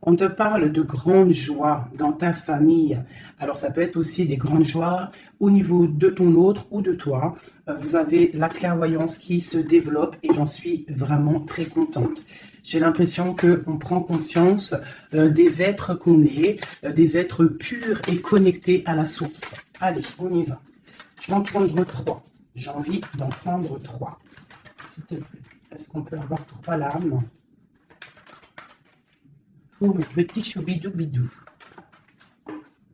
On te parle de grandes joies dans ta famille. Alors, ça peut être aussi des grandes joies au niveau de ton autre ou de toi. Vous avez la clairvoyance qui se développe et j'en suis vraiment très contente. J'ai l'impression qu'on prend conscience des êtres qu'on est, des êtres purs et connectés à la source. Allez, on y va. Je vais en prendre 3. J'ai envie d'en prendre 3. S'il te plaît, est-ce qu'on peut avoir 3 lames? Pour le petit choubidou-bidou.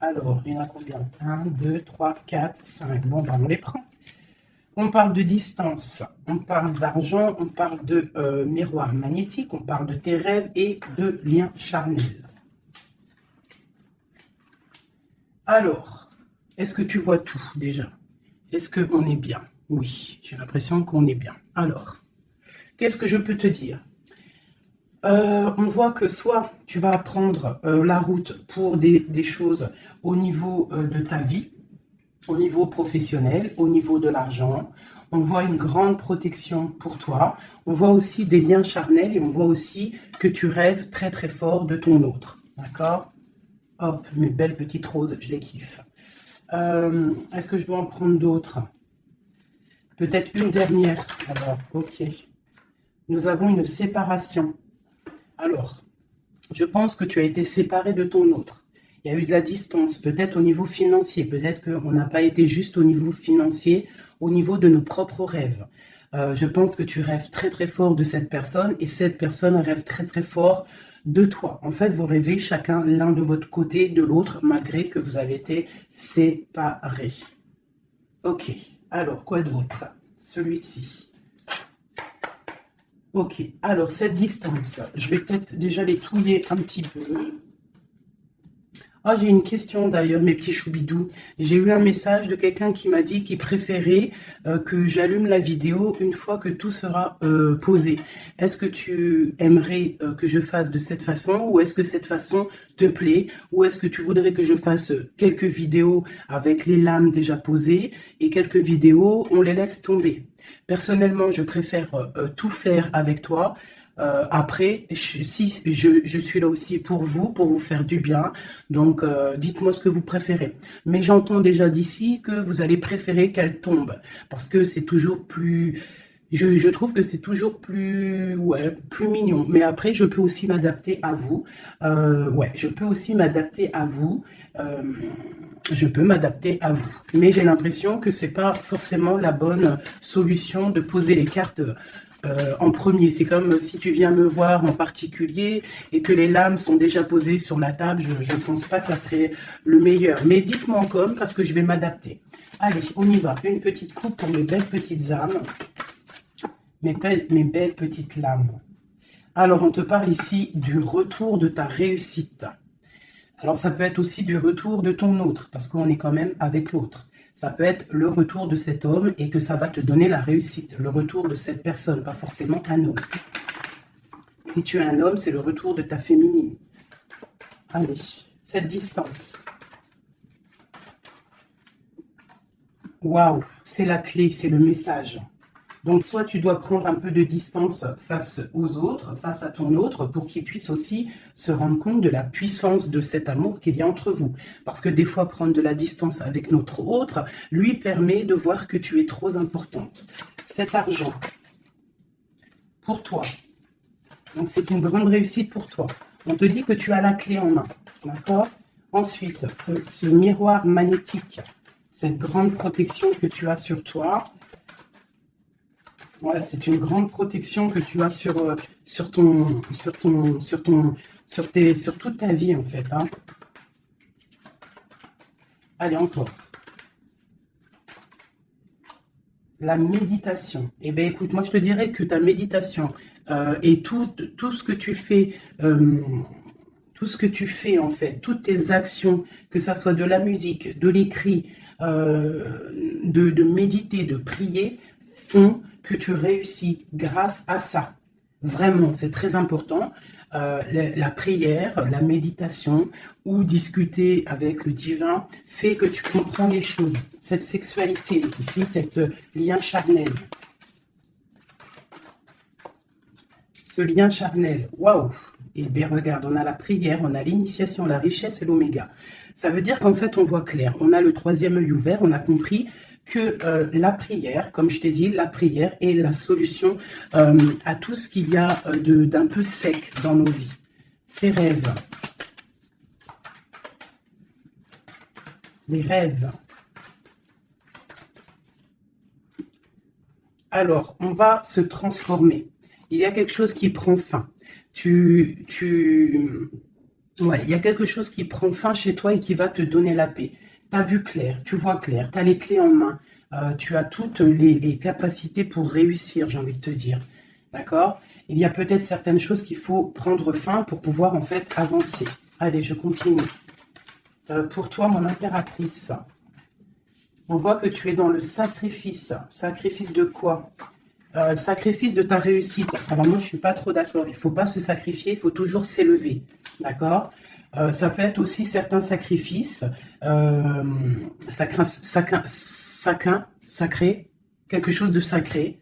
Alors, il y en a combien? 1, 2, 3, 4, 5. Bon, ben, on les prend. On parle de distance, on parle d'argent, on parle de miroir magnétique, on parle de tes rêves et de liens charnels. Alors, est-ce que tu vois tout déjà? Est-ce qu'on est bien? Oui, j'ai l'impression qu'on est bien. Alors, qu'est-ce que je peux te dire? On voit que soit tu vas prendre la route pour des choses au niveau de ta vie, au niveau professionnel, au niveau de l'argent. On voit une grande protection pour toi. On voit aussi des liens charnels et on voit aussi que tu rêves très très fort de ton autre. D'accord? Hop, mes belles petites roses, je les kiffe. Est-ce que je dois en prendre d'autres? Peut-être une dernière. Alors, ok. Nous avons une séparation. Alors, je pense que tu as été séparé de ton autre. Il y a eu de la distance, peut-être au niveau financier, peut-être qu'on n'a pas été juste au niveau financier, au niveau de nos propres rêves. Je pense que tu rêves très très fort de cette personne et cette personne rêve très très fort de toi. En fait, vous rêvez chacun l'un de votre côté, de l'autre, malgré que vous avez été séparés. Ok, alors quoi d'autre? Celui-ci. Ok, alors cette distance, je vais peut-être déjà les touiller un petit peu. Ah, j'ai une question d'ailleurs, mes petits choubidous. J'ai eu un message de quelqu'un qui m'a dit qu'il préférait que j'allume la vidéo une fois que tout sera posé. Est-ce que tu aimerais que je fasse de cette façon ou est-ce que cette façon te plaît? Ou est-ce que tu voudrais que je fasse quelques vidéos avec les lames déjà posées et quelques vidéos, on les laisse tomber? Personnellement, je préfère tout faire avec toi. Après, si je suis là aussi pour vous faire du bien. Donc, dites-moi ce que vous préférez. Mais j'entends déjà d'ici que vous allez préférer qu'elle tombe. Parce que c'est toujours plus... Je trouve que c'est toujours plus, ouais, plus mignon. Mais après, je peux aussi m'adapter à vous. Ouais, je peux aussi m'adapter à vous. Euh, je peux m'adapter à vous. Mais j'ai l'impression que c'est pas forcément la bonne solution de poser les cartes en premier. C'est comme si tu viens me voir en particulier et que les lames sont déjà posées sur la table. Je ne pense pas que ça serait le meilleur. Mais dites-moi comme parce que je vais m'adapter. Allez, on y va. Une petite coupe pour mes belles petites âmes. Mes belles petites lames. Alors, on te parle ici du retour de ta réussite. Alors, ça peut être aussi du retour de ton autre, parce qu'on est quand même avec l'autre. Ça peut être le retour de cet homme et que ça va te donner la réussite. Le retour de cette personne, pas forcément un homme. Si tu es un homme, c'est le retour de ta féminine. Allez, cette distance. Waouh, c'est la clé, c'est le message. Donc, soit tu dois prendre un peu de distance face aux autres, face à ton autre, pour qu'il puisse aussi se rendre compte de la puissance de cet amour qu'il y a entre vous. Parce que des fois, prendre de la distance avec notre autre lui permet de voir que tu es trop importante. Cet argent, pour toi, donc c'est une grande réussite pour toi. On te dit que tu as la clé en main, d'accord? Ensuite, ce miroir magnétique, cette grande protection que tu as sur toi. Voilà, c'est une grande protection que tu as sur toute ta vie en fait. Hein. Allez, encore. La méditation. Eh bien, écoute, moi je te dirais que ta méditation et tout ce que tu fais, tout ce que tu fais en fait, toutes tes actions, que ça soit de la musique, de l'écrit, de méditer, de prier, font que tu réussis grâce à ça. Vraiment, c'est très important. La prière, la méditation ou discuter avec le divin fait que tu comprends les choses. Cette sexualité ici, cet lien charnel. Ce lien charnel, waouh, Et bien, regarde, on a la prière, on a l'initiation, la richesse et l'oméga. Ça veut dire qu'en fait, on voit clair. On a le troisième œil ouvert, on a compris que la prière, comme je t'ai dit, la prière est la solution à tout ce qu'il y a d'un peu sec dans nos vies. Ces rêves. Les rêves. Alors, on va se transformer. Il y a quelque chose qui prend fin. Ouais, il y a quelque chose qui prend fin chez toi et qui va te donner la paix. Tu as vu clair, tu vois clair, tu as les clés en main. Tu as toutes les capacités pour réussir, j'ai envie de te dire. D'accord? Il y a peut-être certaines choses qu'il faut prendre fin pour pouvoir en fait avancer. Allez, je continue. Pour toi, mon impératrice, on voit que tu es dans le sacrifice. Sacrifice de quoi? Sacrifice de ta réussite. Alors moi, je ne suis pas trop d'accord. Il ne faut pas se sacrifier, il faut toujours s'élever. D'accord? Ça peut être aussi certains sacrifices. Sacré, quelque chose de sacré.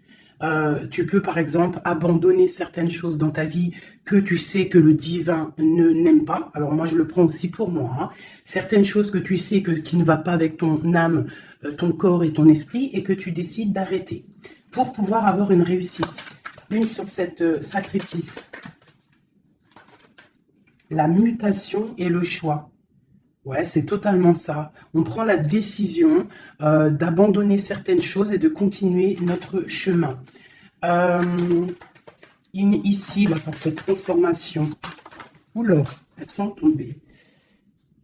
Tu peux par exemple abandonner certaines choses dans ta vie que tu sais que le divin n'aime pas. Alors moi je le prends aussi pour moi. Hein. Certaines choses que tu sais qui ne va pas avec ton âme, ton corps et ton esprit et que tu décides d'arrêter pour pouvoir avoir une réussite. Une sur cette sacrifice. La mutation et le choix. Ouais, c'est totalement ça. On prend la décision d'abandonner certaines choses et de continuer notre chemin. Ici, là, pour cette transformation. Oula, elles sont tombées.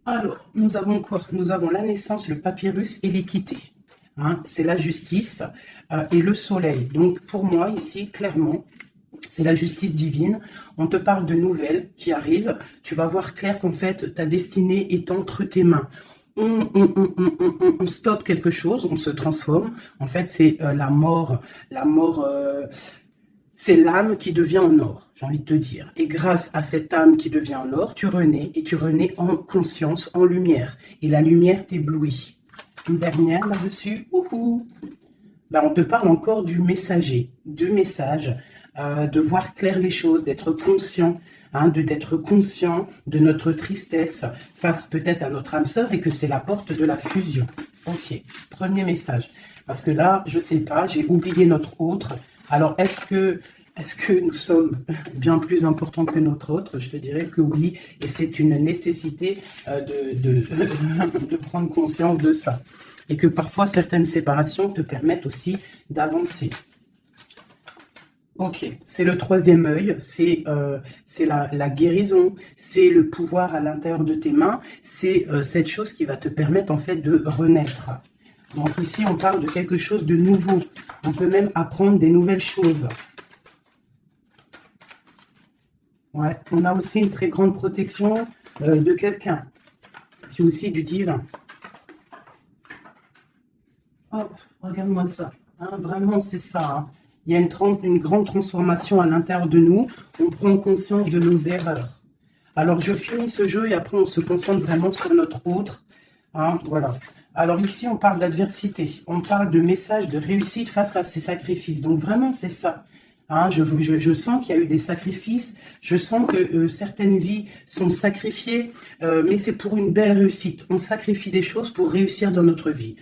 Alors, nous avons quoi? Nous avons la naissance, le papyrus et l'équité. Hein, c'est la justice et le soleil. Donc, pour moi, ici, clairement, c'est la justice divine. On te parle de nouvelles qui arrivent. Tu vas voir clair qu'en fait, ta destinée est entre tes mains. On stoppe quelque chose, on se transforme. En fait, c'est la mort. La mort, c'est l'âme qui devient en or, j'ai envie de te dire. Et grâce à cette âme qui devient en or, tu renais. Et tu renais en conscience, en lumière. Et la lumière t'éblouit. Une dernière là-dessus. Ben, on te parle encore du messager, du message. De voir clair les choses, d'être conscient, hein, d'être conscient de notre tristesse face peut-être à notre âme sœur et que c'est la porte de la fusion. Ok, premier message. Parce que là, je sais pas, j'ai oublié notre autre. Alors, est-ce que nous sommes bien plus importants que notre autre? Je te dirais que oui, et c'est une nécessité de prendre conscience de ça. Et que parfois, certaines séparations te permettent aussi d'avancer. Ok, c'est le troisième œil, c'est la guérison, c'est le pouvoir à l'intérieur de tes mains, c'est cette chose qui va te permettre en fait de renaître. Donc ici, on parle de quelque chose de nouveau. On peut même apprendre des nouvelles choses. Ouais, on a aussi une très grande protection de quelqu'un, puis aussi du divin. Hop, regarde-moi ça. Hein, vraiment, c'est ça. Hein. Il y a une grande transformation à l'intérieur de nous. On prend conscience de nos erreurs. Alors, je finis ce jeu et après, on se concentre vraiment sur notre autre. Hein, voilà. Alors ici, on parle d'adversité. On parle de message de réussite face à ces sacrifices. Donc, vraiment, c'est ça. Hein, je sens qu'il y a eu des sacrifices. Je sens que certaines vies sont sacrifiées. Mais c'est pour une belle réussite. On sacrifie des choses pour réussir dans notre vie.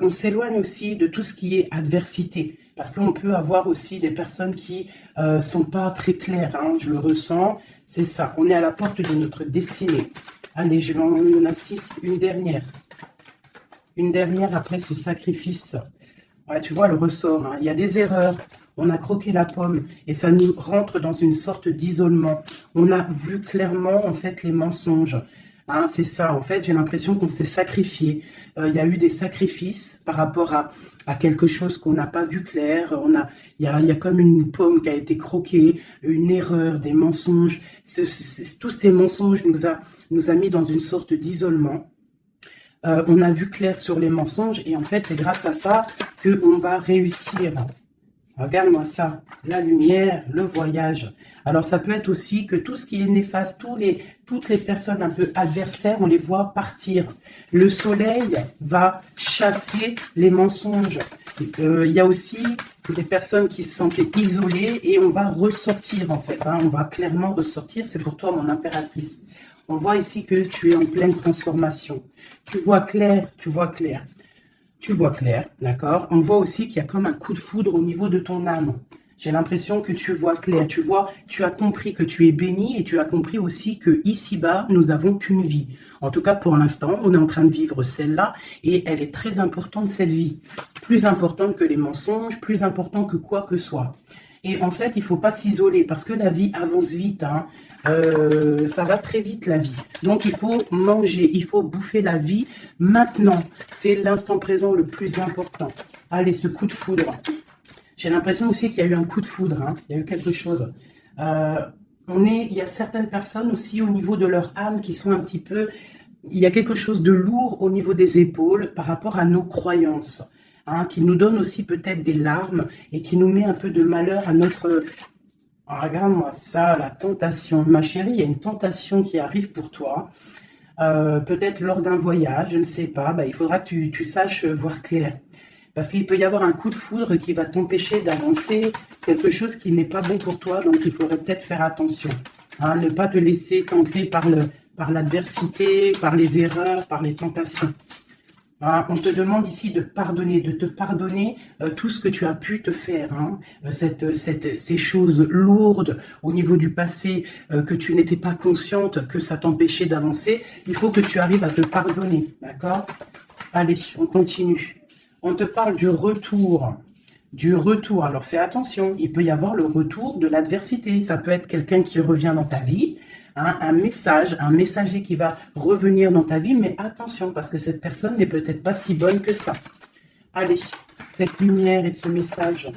On s'éloigne aussi de tout ce qui est adversité. Parce qu'on peut avoir aussi des personnes qui sont pas très claires. Hein, je le ressens. C'est ça. On est à la porte de notre destinée. Allez, on a 6. Une dernière. Une dernière après ce sacrifice. Ouais, tu vois le ressort. Hein. Il y a des erreurs. On a croqué la pomme et ça nous rentre dans une sorte d'isolement. On a vu clairement en fait les mensonges. Hein, c'est ça, en fait, j'ai l'impression qu'on s'est sacrifié. Il y a eu des sacrifices par rapport à quelque chose qu'on n'a pas vu clair. Il y a comme une pomme qui a été croquée, une erreur, des mensonges. Tous ces mensonges nous a mis dans une sorte d'isolement. On a vu clair sur les mensonges et en fait, c'est grâce à ça qu'on va réussir. Regarde-moi ça, la lumière, le voyage. Alors, ça peut être aussi que tout ce qui est néfaste, toutes les personnes un peu adversaires, on les voit partir. Le soleil va chasser les mensonges. Il y a aussi des personnes qui se sentaient isolées et on va ressortir en fait. Hein, on va clairement ressortir. C'est pour toi, mon impératrice. On voit ici que tu es en pleine transformation. Tu vois clair, tu vois clair. Tu vois clair, d'accord? On voit aussi qu'il y a comme un coup de foudre au niveau de ton âme. J'ai l'impression que tu vois clair. Tu vois, tu as compris que tu es béni et tu as compris aussi que ici-bas, nous n'avons qu'une vie. En tout cas, pour l'instant, on est en train de vivre celle-là et elle est très importante, cette vie. Plus importante que les mensonges, plus importante que quoi que soit. Et en fait, il ne faut pas s'isoler parce que la vie avance vite. Hein. Ça va très vite, la vie. Donc, il faut manger, il faut bouffer la vie maintenant. C'est l'instant présent le plus important. Allez, ce coup de foudre. J'ai l'impression aussi qu'il y a eu un coup de foudre. Hein. Il y a eu quelque chose. Il y a certaines personnes aussi au niveau de leur âme qui sont un petit peu... Il y a quelque chose de lourd au niveau des épaules par rapport à nos croyances. Hein, qui nous donne aussi peut-être des larmes et qui nous met un peu de malheur à notre... Oh, regarde-moi ça, la tentation. Ma chérie, il y a une tentation qui arrive pour toi. Peut-être lors d'un voyage, je ne sais pas. Il faudra que tu saches voir clair. Parce qu'il peut y avoir un coup de foudre qui va t'empêcher d'avancer quelque chose qui n'est pas bon pour toi. Donc, il faudrait peut-être faire attention. Hein, ne pas te laisser tenter par l'adversité, par les erreurs, par les tentations. Hein, on te demande ici de pardonner, de te pardonner tout ce que tu as pu te faire. Hein, ces choses lourdes au niveau du passé que tu n'étais pas consciente, que ça t'empêchait d'avancer. Il faut que tu arrives à te pardonner. D'accord? Allez, on continue. On te parle du retour. Du retour. Alors fais attention, il peut y avoir le retour de l'adversité. Ça peut être quelqu'un qui revient dans ta vie, hein, un messager qui va revenir dans ta vie, mais attention, parce que cette personne n'est peut-être pas si bonne que ça. Allez, cette lumière et ce message.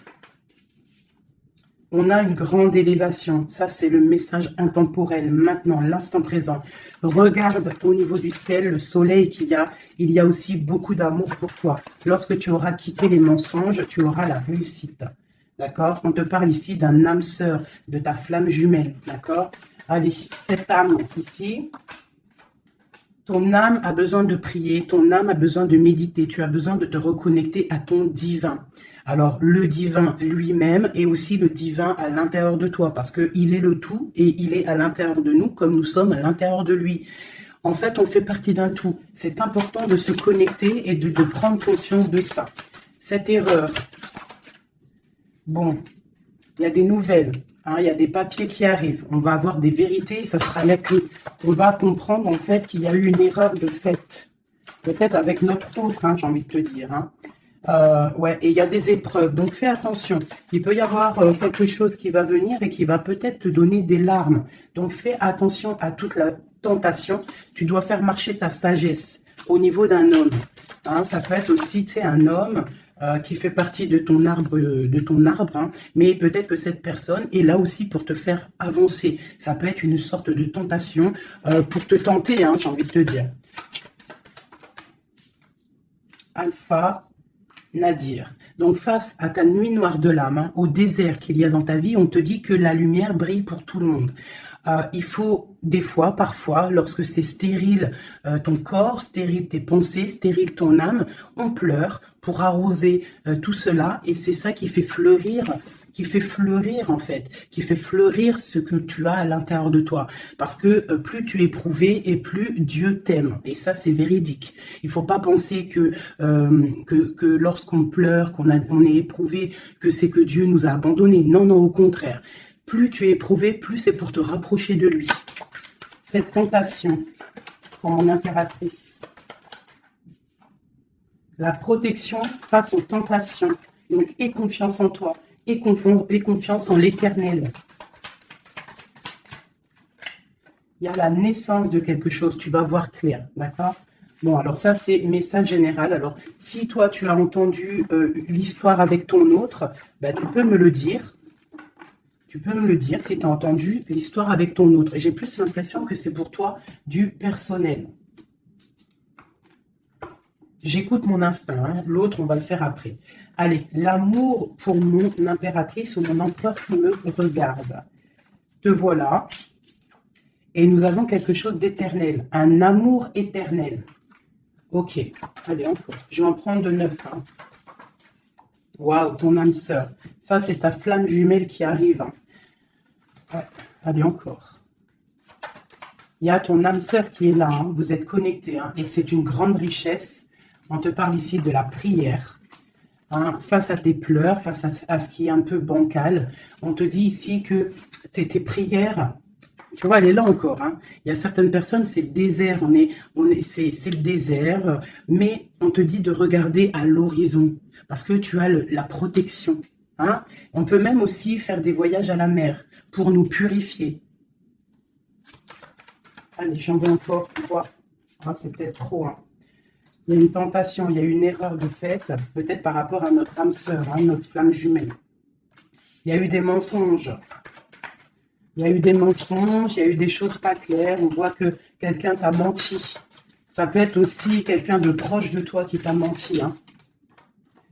On a une grande élévation. Ça, c'est le message intemporel, maintenant, l'instant présent. Regarde au niveau du ciel, le soleil qu'il y a. Il y a aussi beaucoup d'amour pour toi. Lorsque tu auras quitté les mensonges, tu auras la réussite. D'accord? On te parle ici d'un âme sœur, de ta flamme jumelle. D'accord? Allez, cette âme ici, ton âme a besoin de prier, ton âme a besoin de méditer. Tu as besoin de te reconnecter à ton divin. Alors, le divin lui-même et aussi le divin à l'intérieur de toi, parce qu'il est le tout et il est à l'intérieur de nous comme nous sommes à l'intérieur de lui. En fait, on fait partie d'un tout. C'est important de se connecter et de prendre conscience de ça. Cette erreur, bon, il y a des nouvelles, hein, il y a des papiers qui arrivent. On va avoir des vérités, ça sera la clé. On va comprendre en fait qu'il y a eu une erreur de fait. Peut-être avec notre autre, hein, j'ai envie de te dire. Hein. Ouais, et il y a des épreuves, donc fais attention. Il peut y avoir quelque chose qui va venir et qui va peut-être te donner des larmes. Donc fais attention à toute la tentation. Tu dois faire marcher ta sagesse au niveau d'un homme. Hein, ça peut être aussi, tu sais, un homme qui fait partie de ton arbre, hein, mais peut-être que cette personne est là aussi pour te faire avancer. Ça peut être une sorte de tentation pour te tenter, hein, j'ai envie de te dire. Alpha Nadir. Donc, face à ta nuit noire de l'âme, hein, au désert qu'il y a dans ta vie, on te dit que la lumière brille pour tout le monde. Il faut, des fois, parfois, lorsque c'est stérile ton corps, stérile tes pensées, stérile ton âme, on pleure pour arroser tout cela. Et c'est ça qui fait fleurir en fait, qui fait fleurir ce que tu as à l'intérieur de toi. Parce que plus tu es éprouvé et plus Dieu t'aime. Et ça, c'est véridique. Il faut pas penser que lorsqu'on pleure, on est éprouvé, que c'est que Dieu nous a abandonnés. Non, non, au contraire. Plus tu es éprouvé, plus c'est pour te rapprocher de lui. Cette tentation, pour mon impératrice. La protection face aux tentations. Donc, aie confiance en toi. Et confiance en l'Éternel. Il y a la naissance de quelque chose, tu vas voir clair, d'accord? Bon, alors ça, c'est message général. Alors, si toi, tu as entendu l'histoire avec ton autre, ben, tu peux me le dire. Tu peux me le dire si tu as entendu l'histoire avec ton autre. J'ai plus l'impression que c'est pour toi du personnel. J'écoute mon instinct, hein. L'autre, on va le faire après. Allez, l'amour pour mon impératrice ou mon empereur qui me regarde. Te voilà. Et nous avons quelque chose d'éternel. Un amour éternel. Ok. Allez, encore. Je vais en prendre de 9. Hein. Waouh, ton âme sœur. Ça, c'est ta flamme jumelle qui arrive. Hein. Ouais. Allez, encore. Il y a ton âme sœur qui est là. Hein. Vous êtes connectés. Hein. Et c'est une grande richesse. On te parle ici de la prière. Hein. Face à tes pleurs, face à ce qui est un peu bancal, on te dit ici que tes prières... Tu vois, elle est là encore. Hein. Il y a certaines personnes, c'est le désert, c'est le désert, mais on te dit de regarder à l'horizon parce que tu as la protection. Hein. On peut même aussi faire des voyages à la mer pour nous purifier. Allez, j'en veux encore. Ah, c'est peut-être trop. Hein. Il y a une tentation, il y a une erreur de fait, peut-être par rapport à notre âme sœur, hein, notre flamme jumelle. Il y a eu des mensonges. Il y a eu des mensonges, il y a eu des choses pas claires. On voit que quelqu'un t'a menti. Ça peut être aussi quelqu'un de proche de toi qui t'a menti. Hein.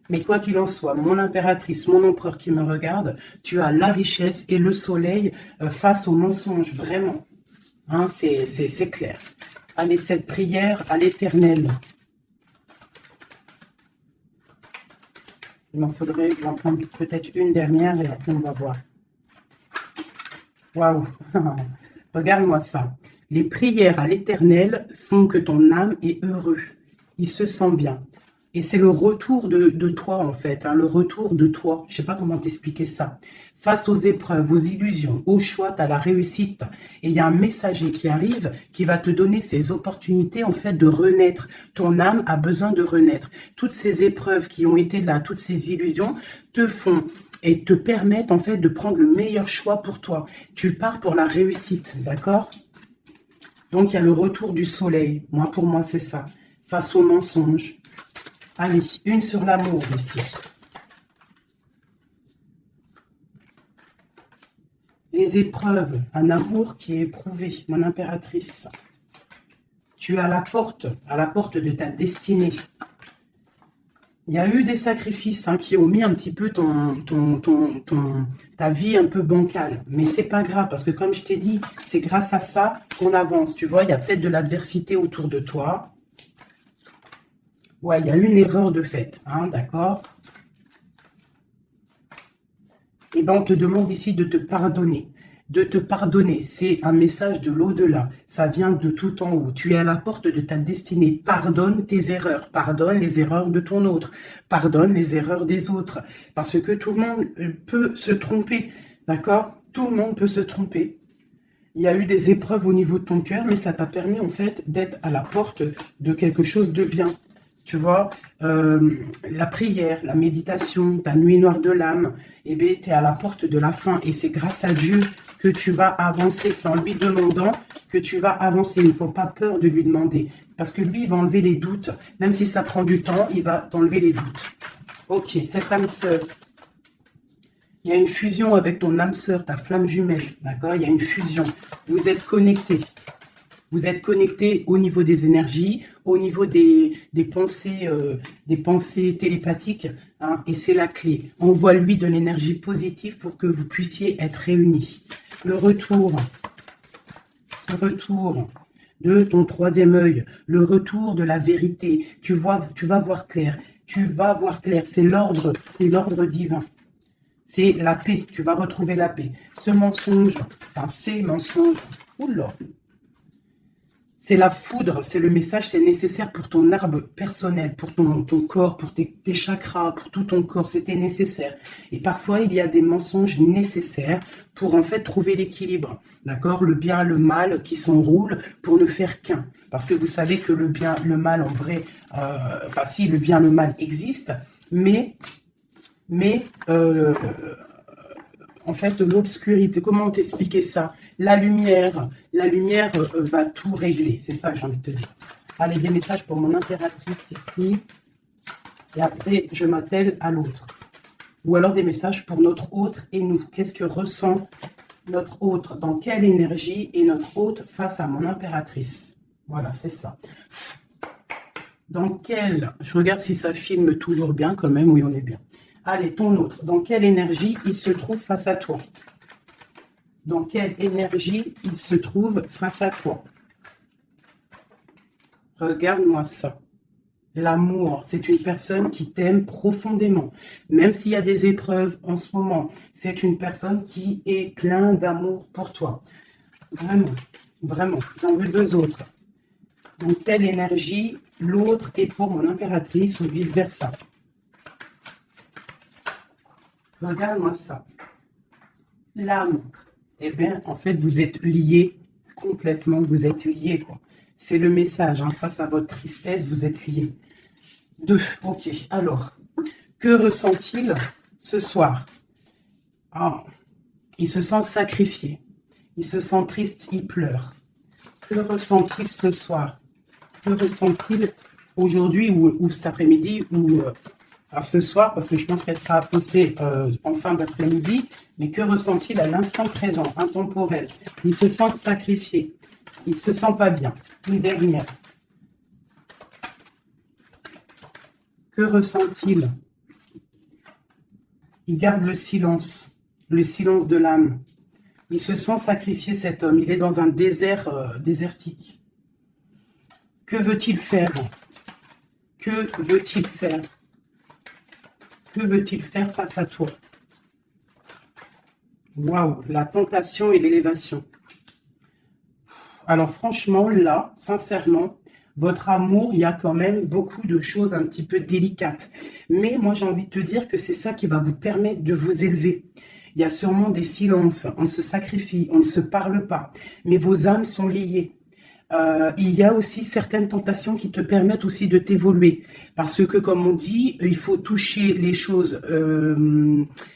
Mais quoi qu'il en soit, mon impératrice, mon empereur qui me regarde, tu as la richesse et le soleil face aux mensonges, vraiment. Hein, c'est clair. Allez, cette prière à l'Éternel. Il m'en faudrait, je vais en prendre peut-être une dernière et après on va voir. Waouh! Regarde-moi ça. Les prières à l'Éternel font que ton âme est heureux. Il se sent bien. Et c'est le retour de toi, en fait. Hein, le retour de toi. Je ne sais pas comment t'expliquer ça. Face aux épreuves, aux illusions, aux choix, tu as la réussite. Et il y a un messager qui arrive qui va te donner ces opportunités, en fait, de renaître. Ton âme a besoin de renaître. Toutes ces épreuves qui ont été là, toutes ces illusions, te font... et te permettent en fait de prendre le meilleur choix pour toi. Tu pars pour la réussite, d'accord? Donc il y a le retour du soleil. Moi, pour moi, c'est ça. Face aux mensonges. Allez, une sur l'amour ici. Les épreuves, un amour qui est éprouvé, mon impératrice. Tu es à la porte de ta destinée. Il y a eu des sacrifices hein, qui ont mis un petit peu ta vie un peu bancale. Mais c'est pas grave, parce que comme je t'ai dit, c'est grâce à ça qu'on avance. Tu vois, il y a peut-être de l'adversité autour de toi. Ouais, il y a eu une erreur de fait, hein, d'accord? Et bien, on te demande ici de te pardonner. De te pardonner, c'est un message de l'au-delà. Ça vient de tout en haut. Tu es à la porte de ta destinée. Pardonne tes erreurs. Pardonne les erreurs de ton autre. Pardonne les erreurs des autres. Parce que tout le monde peut se tromper. D'accord? Tout le monde peut se tromper. Il y a eu des épreuves au niveau de ton cœur, mais ça t'a permis en fait d'être à la porte de quelque chose de bien. Tu vois, la prière, la méditation, ta nuit noire de l'âme, eh bien, tu es à la porte de la fin. Et c'est grâce à Dieu que tu vas avancer. C'est en lui demandant que tu vas avancer. Il ne faut pas peur de lui demander. Parce que lui, il va enlever les doutes. Même si ça prend du temps, il va t'enlever les doutes. Ok, cette âme sœur. Il y a une fusion avec ton âme sœur, ta flamme jumelle. D'accord? Il y a une fusion. Vous êtes connectés. Vous êtes connecté au niveau des énergies, au niveau des pensées télépathiques, hein, et c'est la clé. Envoie-lui de l'énergie positive pour que vous puissiez être réunis. Ce retour de ton troisième œil, le retour de la vérité. Tu vas voir clair. Tu vas voir clair. C'est l'ordre divin. C'est la paix. Tu vas retrouver la paix. Ce mensonge, enfin ces mensonges, oula. C'est la foudre, c'est le message, c'est nécessaire pour ton arbre personnel, pour ton corps, pour tes chakras, pour tout ton corps, c'était nécessaire. Et parfois, il y a des mensonges nécessaires pour en fait trouver l'équilibre, d'accord? Le bien, le mal qui s'enroulent pour ne faire qu'un. Parce que vous savez que le bien, le mal en vrai, enfin si, le bien, le mal existe, mais en fait, l'obscurité, comment t'expliquer ça? La lumière va tout régler. C'est ça que j'ai envie de te dire. Allez, des messages pour mon impératrice ici. Et après, je m'attelle à l'autre. Ou alors des messages pour notre autre et nous. Qu'est-ce que ressent notre autre? Dans quelle énergie est notre autre face à mon impératrice? Voilà, c'est ça. Dans quelle... Je regarde si ça filme toujours bien quand même. Oui, on est bien. Allez, ton autre. Dans quelle énergie il se trouve face à toi? Dans quelle énergie il se trouve face à toi? Regarde-moi ça. L'amour, c'est une personne qui t'aime profondément. Même s'il y a des épreuves en ce moment, c'est une personne qui est plein d'amour pour toi. Vraiment, vraiment. J'en veux deux autres. Donc, telle énergie, l'autre est pour mon impératrice ou vice-versa. Regarde-moi ça. L'âme. Eh bien, en fait, vous êtes liés complètement. Vous êtes liés, quoi. C'est le message. Hein. Face à votre tristesse, vous êtes liés. Deux. Ok. Alors, que ressent-il ce soir? Ah, il se sent sacrifié. Il se sent triste, il pleure. Que ressent-il ce soir? Que ressent-il aujourd'hui ou cet après-midi ou ce soir, parce que je pense qu'elle sera postée en fin d'après-midi, mais que ressent-il à l'instant présent, intemporel? Il se sent sacrifié. Il se sent pas bien. Une dernière. Que ressent-il? Il garde le silence de l'âme. Il se sent sacrifié, cet homme. Il est dans un désert désertique. Que veut-il faire? Que veut-il faire? Que veut-il faire face à toi? Waouh, la tentation et l'élévation. Alors franchement, là, sincèrement, votre amour, il y a quand même beaucoup de choses un petit peu délicates. Mais moi, j'ai envie de te dire que c'est ça qui va vous permettre de vous élever. Il y a sûrement des silences, on se sacrifie, on ne se parle pas, mais vos âmes sont liées. Il y a aussi certaines tentations qui te permettent aussi de t'évoluer. Parce que, comme on dit, il faut toucher les choses,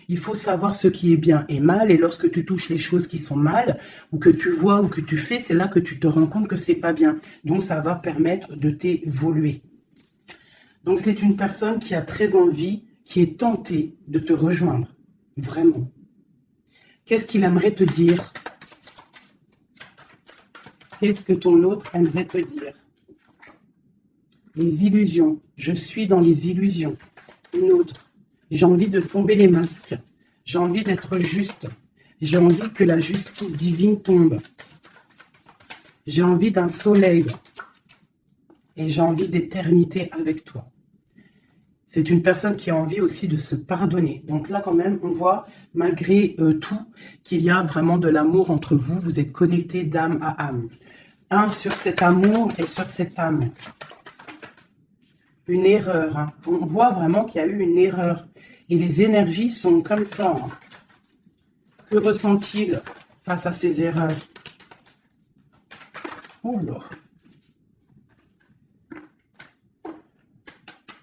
il faut savoir ce qui est bien et mal. Et lorsque tu touches les choses qui sont mal, ou que tu vois, ou que tu fais, c'est là que tu te rends compte que c'est pas bien. Donc, ça va permettre de t'évoluer. Donc, c'est une personne qui a très envie, qui est tentée de te rejoindre. Vraiment. Qu'est-ce qu'il aimerait te dire ? Qu'est-ce que ton autre aimerait te dire? Les illusions. Je suis dans les illusions. Une autre. J'ai envie de tomber les masques. J'ai envie d'être juste. J'ai envie que la justice divine tombe. J'ai envie d'un soleil. Et j'ai envie d'éternité avec toi. C'est une personne qui a envie aussi de se pardonner. Donc là, quand même, on voit, malgré tout, qu'il y a vraiment de l'amour entre vous. Vous êtes connectés d'âme à âme. Un sur cet amour et sur cette âme. Une erreur. Hein. On voit vraiment qu'il y a eu une erreur. Et les énergies sont comme ça. Hein. Que ressent-il face à ces erreurs? Oula.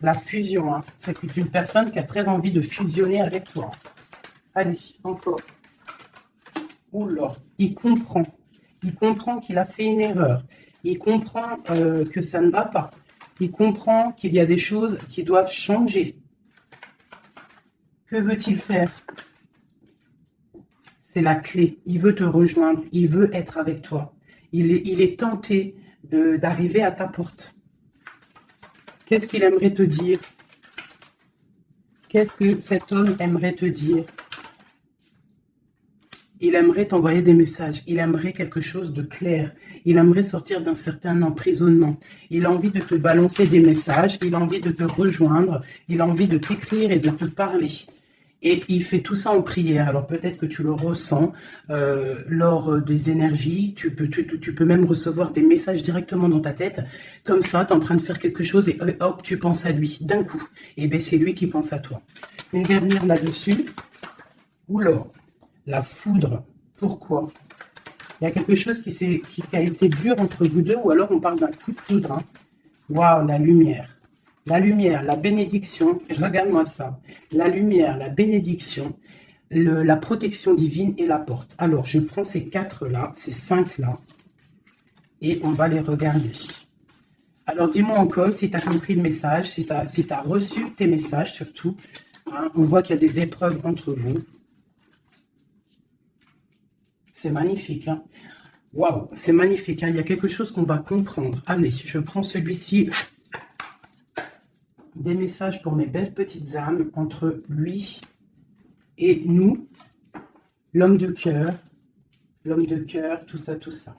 La fusion. Hein. C'est une personne qui a très envie de fusionner avec toi. Allez, encore. Oula. Il comprend. Il comprend qu'il a fait une erreur. Il comprend que ça ne va pas. Il comprend qu'il y a des choses qui doivent changer. Que veut-il faire? C'est la clé. Il veut te rejoindre. Il veut être avec toi. Il est tenté d'arriver à ta porte. Qu'est-ce qu'il aimerait te dire? Qu'est-ce que cet homme aimerait te dire? Il aimerait t'envoyer des messages. Il aimerait quelque chose de clair. Il aimerait sortir d'un certain emprisonnement. Il a envie de te balancer des messages. Il a envie de te rejoindre. Il a envie de t'écrire et de te parler. Et il fait tout ça en prière. Alors peut-être que tu le ressens lors des énergies. Tu peux même recevoir des messages directement dans ta tête. Comme ça, tu es en train de faire quelque chose et hop, tu penses à lui d'un coup. Et bien c'est lui qui pense à toi. Une dernière là-dessus. Oula. La foudre. Pourquoi? Il y a quelque chose qui a été dur entre vous deux, ou alors on parle d'un coup de foudre. Hein. Waouh, la lumière. La lumière, la bénédiction. Regarde-moi ça. La lumière, la bénédiction, la protection divine et la porte. Alors, je prends ces 4-là, ces 5-là, et on va les regarder. Alors, dis-moi encore si tu as compris le message, si tu as reçu tes messages surtout. Hein, on voit qu'il y a des épreuves entre vous. C'est magnifique. Hein. Waouh, c'est magnifique. Hein. Il y a quelque chose qu'on va comprendre. Allez, je prends celui-ci. Des messages pour mes belles petites âmes entre lui et nous. L'homme de cœur, tout ça, tout ça.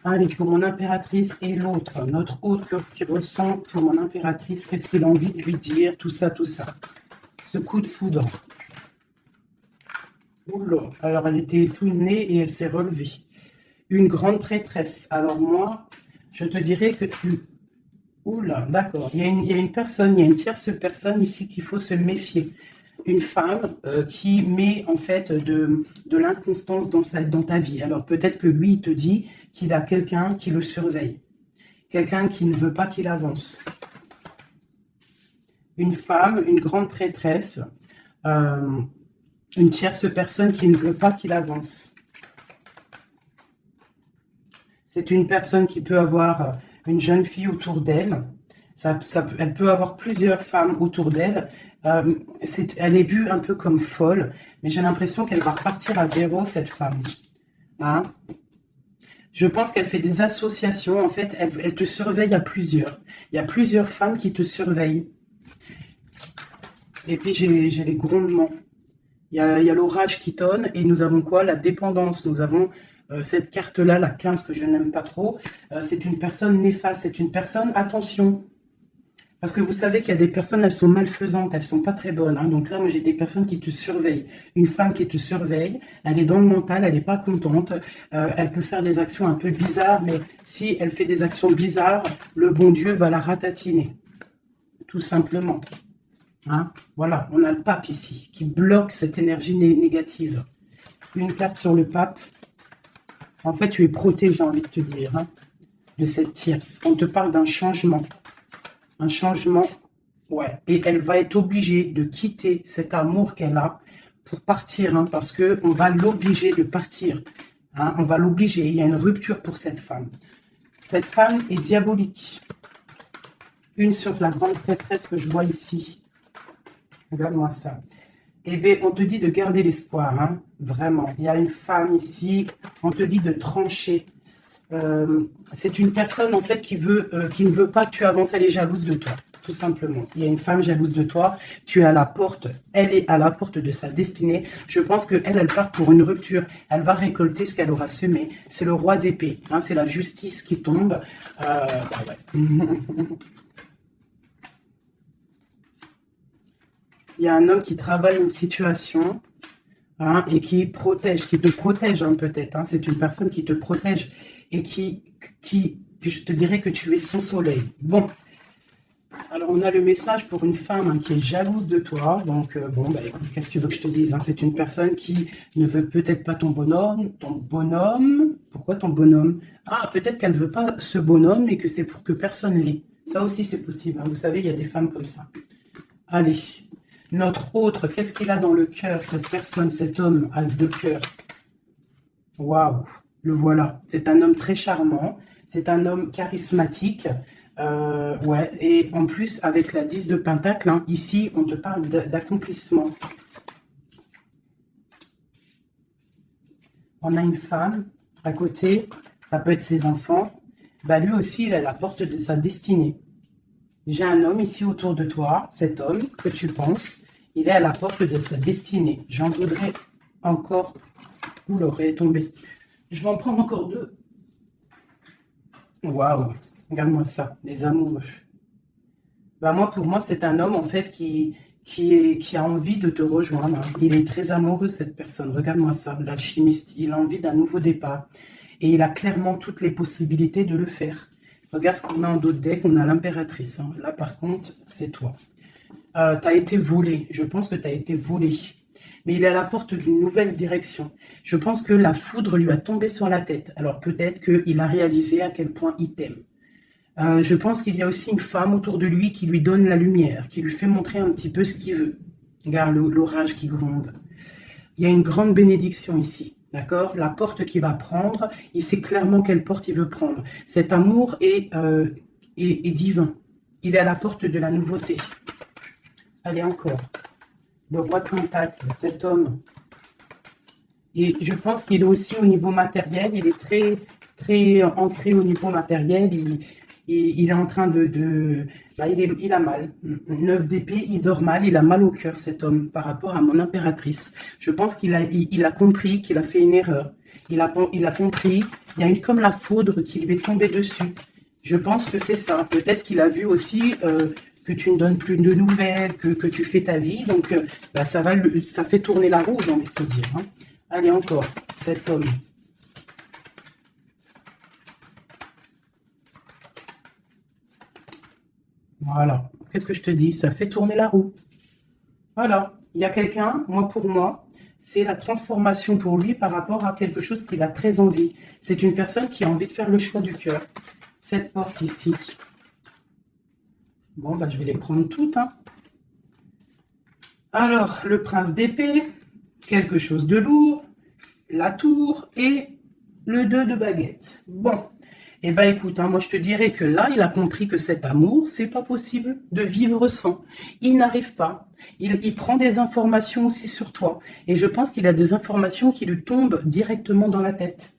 Allez, pour mon impératrice et l'autre, notre autre qui ressent pour mon impératrice, qu'est-ce qu'il a envie de lui dire, tout ça, tout ça. Ce coup de foudre. Oula, alors elle était tout née et elle s'est relevée. Une grande prêtresse. Alors moi, je te dirais que tu... Oula, d'accord. Il y a une personne, il y a une tierce personne ici qu'il faut se méfier. Une femme qui met en fait de l'inconstance dans ta vie. Alors peut-être que lui, il te dit qu'il a quelqu'un qui le surveille. Quelqu'un qui ne veut pas qu'il avance. Une femme, une grande prêtresse, une tierce personne qui ne veut pas qu'il avance. C'est une personne qui peut avoir une jeune fille autour d'elle. Elle peut avoir plusieurs femmes autour d'elle. Elle est vue un peu comme folle, mais j'ai l'impression qu'elle va repartir à zéro, cette femme. Hein? Je pense qu'elle fait des associations. En fait, elle te surveille à plusieurs. Il y a plusieurs femmes qui te surveillent. Et puis, j'ai les grondements. Il y a l'orage qui tonne. Et nous avons quoi? La dépendance. Nous avons cette carte-là, la 15, que je n'aime pas trop. C'est une personne néfaste. C'est une personne, attention. Parce que vous savez qu'il y a des personnes, elles sont malfaisantes, elles sont pas très bonnes. Hein. Donc là, moi, j'ai des personnes qui te surveillent. Une femme qui te surveille, elle est dans le mental, elle n'est pas contente. Elle peut faire des actions un peu bizarres, mais si elle fait des actions bizarres, le bon Dieu va la ratatiner. Tout simplement. Hein. Voilà, on a le pape ici, qui bloque cette énergie négative. Une carte sur le pape. En fait, tu es protégé, j'ai envie de te dire, hein, de cette tierce. On te parle d'un changement. Un changement, ouais. Et elle va être obligée de quitter cet amour qu'elle a pour partir, hein, parce qu'on va l'obliger de partir. Hein, on va l'obliger. Il y a une rupture pour cette femme. Cette femme est diabolique. Une sur la grande prêtresse que je vois ici. Regarde-moi ça. Eh bien, on te dit de garder l'espoir, hein, vraiment. Il y a une femme ici, on te dit de trancher. C'est une personne en fait qui ne veut pas que tu avances, elle est jalouse de toi, tout simplement. Il y a une femme jalouse de toi, tu es à la porte, elle est à la porte de sa destinée. Je pense qu'elle part pour une rupture, elle va récolter ce qu'elle aura semé. C'est le roi d'épée, hein, c'est la justice qui tombe. Ouais. Il y a un homme qui travaille une situation. Hein, et qui te protège hein, peut-être. Hein, c'est une personne qui te protège et je te dirais que tu es son soleil. Bon, alors on a le message pour une femme hein, qui est jalouse de toi. Donc bon, bah, écoute, qu'est-ce que tu veux que je te dise hein, c'est une personne qui ne veut peut-être pas ton bonhomme. Pourquoi ton bonhomme? Ah, peut-être qu'elle ne veut pas ce bonhomme et que c'est pour que personne l'ait. Ça aussi c'est possible. Hein, vous savez, il y a des femmes comme ça. Allez. Notre autre, qu'est-ce qu'il a dans le cœur, cette personne, cet homme a de cœur? Waouh, le voilà. C'est un homme très charmant, c'est un homme charismatique. Ouais, et en plus, avec la 10 de Pentacle, hein, ici, on te parle d'accomplissement. On a une femme à côté, ça peut être ses enfants. Bah, lui aussi, il est à la porte de sa destinée. J'ai un homme ici autour de toi, cet homme que tu penses, il est à la porte de sa destinée. J'en voudrais encore. Oula, elle est tombée. Je vais en prendre encore deux. Waouh, regarde-moi ça, les amoureux. Bah moi, pour moi, c'est un homme en fait qui a envie de te rejoindre. Il est très amoureux, cette personne. Regarde-moi ça, l'alchimiste. Il a envie d'un nouveau départ. Et il a clairement toutes les possibilités de le faire. Regarde ce qu'on a en d'autres decks, on a l'impératrice. Hein. Là, par contre, c'est toi. Tu as été volé. Je pense que tu as été volé. Mais il est à la porte d'une nouvelle direction. Je pense que la foudre lui a tombé sur la tête. Alors, peut-être qu'il a réalisé à quel point il t'aime. Je pense qu'il y a aussi une femme autour de lui qui lui donne la lumière, qui lui fait montrer un petit peu ce qu'il veut. Regarde l'orage qui gronde. Il y a une grande bénédiction ici. D'accord? La porte qu'il va prendre, il sait clairement quelle porte il veut prendre. Cet amour est divin. Il est à la porte de la nouveauté. Allez, encore. Le roi de Pentacle, cet homme. Et je pense qu'il est aussi au niveau matériel. Il est très, très ancré au niveau matériel. Il est en train bah, il a mal. 9 d'épée, il dort mal, il a mal au cœur, cet homme, par rapport à mon impératrice. Je pense il a compris qu'il a fait une erreur. Il a compris, il y a une comme la foudre qui lui est tombée dessus. Je pense que c'est ça. Peut-être qu'il a vu aussi que tu ne donnes plus de nouvelles, que tu fais ta vie. Donc, bah, ça fait tourner la roue, j'ai envie de te dire. Hein. Allez, encore, cet homme. Voilà. Qu'est-ce que je te dis? Ça fait tourner la roue. Voilà. Il y a quelqu'un, pour moi, c'est la transformation pour lui par rapport à quelque chose qu'il a très envie. C'est une personne qui a envie de faire le choix du cœur. Cette porte ici. Bon, bah, je vais les prendre toutes. Hein. Alors, le prince d'épée, quelque chose de lourd, la tour et le 2 de baguette. Bon, eh ben écoute, hein, moi je te dirais que là, il a compris que cet amour, c'est pas possible de vivre sans. Il n'arrive pas. Il prend des informations aussi sur toi. Et je pense qu'il a des informations qui lui tombent directement dans la tête.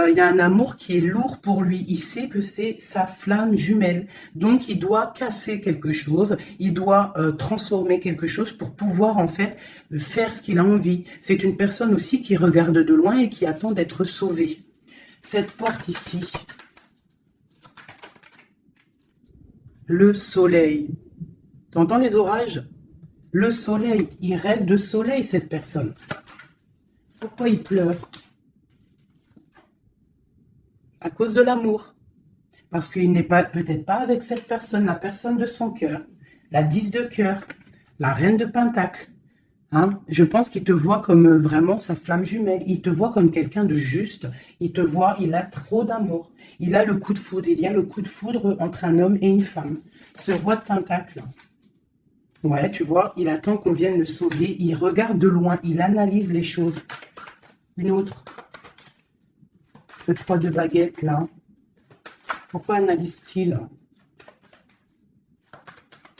Il y a un amour qui est lourd pour lui. Il sait que c'est sa flamme jumelle. Donc, il doit casser quelque chose. Il doit transformer quelque chose pour pouvoir, en fait, faire ce qu'il a envie. C'est une personne aussi qui regarde de loin et qui attend d'être sauvée. Cette porte ici. Le soleil. T'entends les orages? Le soleil. Il rêve de soleil, cette personne. Pourquoi il pleure? À cause de l'amour. Parce qu'il n'est peut-être pas avec cette personne, la personne de son cœur, la 10 de cœur, la reine de pentacle. Hein? Je pense qu'il te voit comme vraiment sa flamme jumelle. Il te voit comme quelqu'un de juste. Il te voit, il a trop d'amour. Il a le coup de foudre. Il y a le coup de foudre entre un homme et une femme. Ce roi de pentacle. Ouais, tu vois, il attend qu'on vienne le sauver. Il regarde de loin. Il analyse les choses. Une autre. Ce 3 de baguette là. Pourquoi analyse-t-il?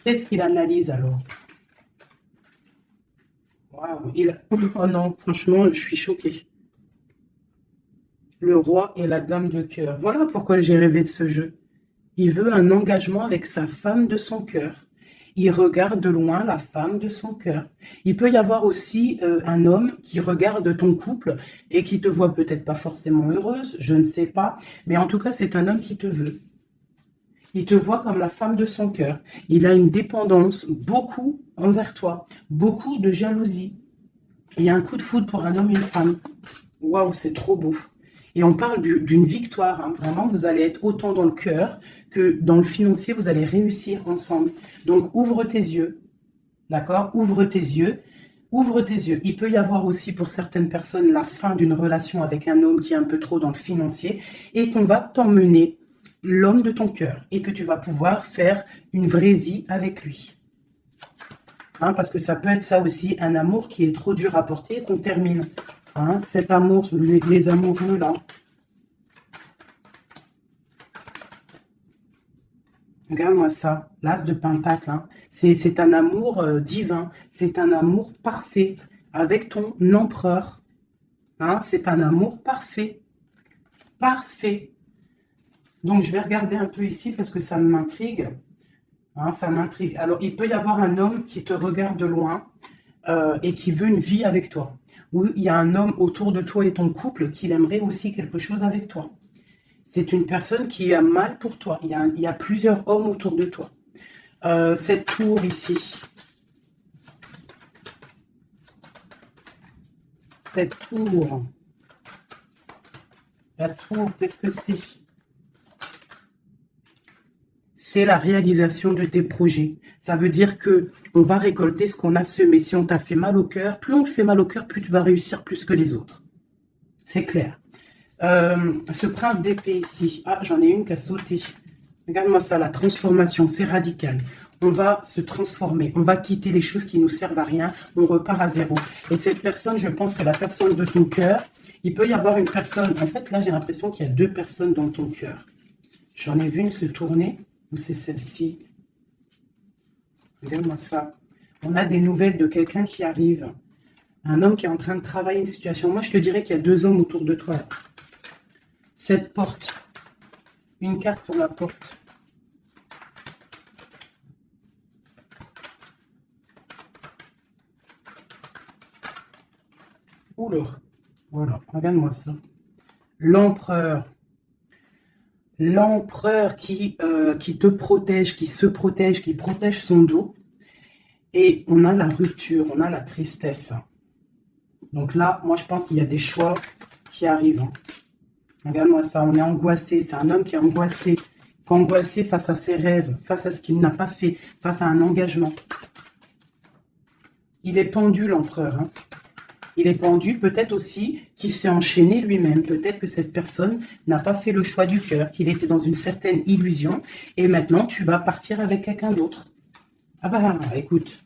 Qu'est-ce qu'il analyse alors? Waouh, oh non, franchement, je suis choquée. Le roi et la dame de cœur. Voilà pourquoi j'ai rêvé de ce jeu. Il veut un engagement avec sa femme de son cœur. Il regarde de loin la femme de son cœur. Il peut y avoir aussi un homme qui regarde ton couple et qui te voit peut-être pas forcément heureuse, je ne sais pas, mais en tout cas, c'est un homme qui te veut. Il te voit comme la femme de son cœur. Il a une dépendance beaucoup envers toi, beaucoup de jalousie. Il y a un coup de foudre pour un homme et une femme. Waouh, c'est trop beau. Et on parle d'une victoire. Hein. Vraiment, vous allez être autant dans le cœur que dans le financier. Vous allez réussir ensemble. Donc, ouvre tes yeux. D'accord? Ouvre tes yeux. Ouvre tes yeux. Il peut y avoir aussi pour certaines personnes la fin d'une relation avec un homme qui est un peu trop dans le financier et qu'on va t'emmener l'homme de ton cœur et que tu vas pouvoir faire une vraie vie avec lui. Hein, parce que ça peut être ça aussi, un amour qui est trop dur à porter et qu'on termine. Hein, cet amour, les amoureux là. Regarde-moi ça, l'as de pentacle. Hein. C'est un amour divin, c'est un amour parfait avec ton empereur. Hein, c'est un amour parfait. Parfait. Donc, je vais regarder un peu ici parce que ça m'intrigue. Hein, ça m'intrigue. Alors, il peut y avoir un homme qui te regarde de loin et qui veut une vie avec toi. Ou il y a un homme autour de toi et ton couple qui aimerait aussi quelque chose avec toi. C'est une personne qui a mal pour toi. Il y a plusieurs hommes autour de toi. Cette tour ici. Cette tour. La tour, qu'est-ce que c'est? C'est la réalisation de tes projets. Ça veut dire que on va récolter ce qu'on a semé. Si on t'a fait mal au cœur, plus on te fait mal au cœur, plus tu vas réussir plus que les autres. C'est clair. Ce prince d'épée ici. Ah, j'en ai une qui a sauté. Regarde-moi ça, la transformation, c'est radical. On va se transformer, on va quitter les choses qui nous servent à rien, on repart à zéro. Et cette personne, je pense que la personne de ton cœur, il peut y avoir une personne. En fait, là, j'ai l'impression qu'il y a deux personnes dans ton cœur. J'en ai vu une se tourner. Ou c'est celle-ci? Regarde-moi ça. On a des nouvelles de quelqu'un qui arrive. Un homme qui est en train de travailler une situation. Moi, je te dirais qu'il y a deux hommes autour de toi. Cette porte. Une carte pour la porte. Oula, voilà, regarde-moi ça. L'empereur. L'empereur qui te protège, qui se protège, qui protège son dos. Et on a la rupture, on a la tristesse. Donc là, moi, je pense qu'il y a des choix qui arrivent. Hein. Regarde-moi ça, on est angoissé. C'est un homme qui est angoissé. Angoissé face à ses rêves, face à ce qu'il n'a pas fait, face à un engagement. Il est pendu, l'empereur. Hein. Il est pendu, peut-être aussi qu'il s'est enchaîné lui-même. Peut-être que cette personne n'a pas fait le choix du cœur, qu'il était dans une certaine illusion. Et maintenant, tu vas partir avec quelqu'un d'autre. Ah bah, écoute,